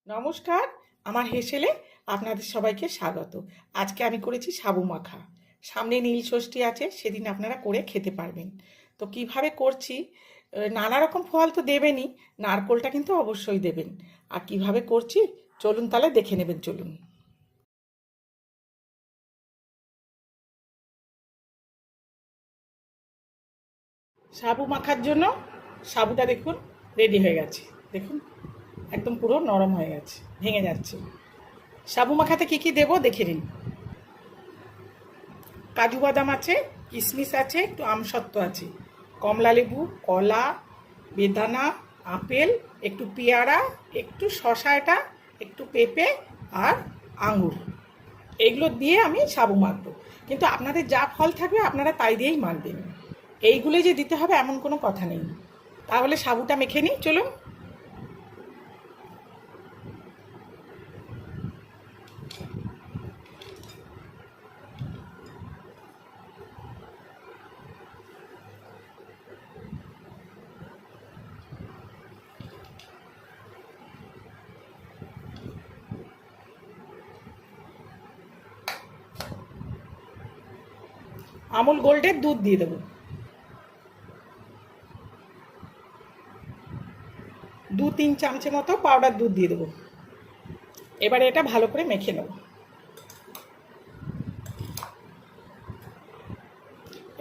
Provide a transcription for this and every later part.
নমস্কার, আমার হেসেলে আপনাদের সবাইকে স্বাগত। আজকে আমি করেছি সাবু মাখা। সামনে নীল ষষ্ঠী আছে, সেদিন আপনারা করে খেতে পারবেন। তো কিভাবে করছি, নানা রকম ফল তো দেবেনই, নারকোলটা কিন্তু অবশ্যই দেবেন। আর কিভাবে করছি চলুন তাহলে দেখে নেবেন, চলুন। সাবু মাখার জন্য সাবুটা দেখুন রেডি হয়ে গেছে। দেখুন একদম পুরো নরম হয়ে গেছে, ভেঙে যাচ্ছে। সাবু মাখাতে কি কি দেবো দেখে নিন। কাজু বাদাম আছে, কিশমিশ আছে, একটু আমসত্ত্ব আছে, কমলা লেবু, কলা, বেদানা, আপেল, একটু পেয়ারা, একটু শসা, এটা একটু পেঁপে আর আঙুর। এগুলো দিয়ে আমি সাবু মাখবো, কিন্তু আপনাদের যা ফল থাকবে আপনারা তাই দিয়েই মাখবেন। এইগুলো যে দিতে হবে এমন কোনো কথা নেই। তাহলে সাবুটা মেখে নিই, চলুন। আমুল গোল্ডের দুধ দিয়ে দেবো, 2-3 চামচে মতো পাউডার দুধ দিয়ে দেবো। এবারে এটা ভালো করে মেখে নেব।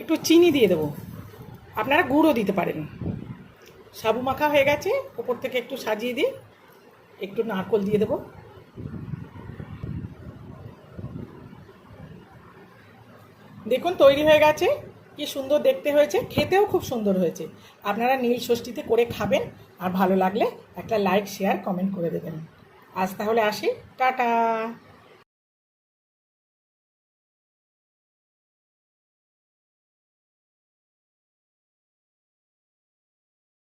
একটু চিনি দিয়ে দেবো, আপনারা গুঁড়ও দিতে পারেন। সাবু মাখা হয়ে গেছে, ওপর থেকে একটু সাজিয়ে দিই, একটু নারকোল দিয়ে দেবো। দেখুন তৈরি হয়ে গেছে, কি সুন্দর দেখতে হয়েছে, খেতেও খুব সুন্দর হয়েছে। আপনারা নীল ষষ্ঠীতে করে খাবেন, আর ভালো লাগলে একটা লাইক, শেয়ার, কমেন্ট করে দেবেন। আজ তাহলে আসি, টাটা।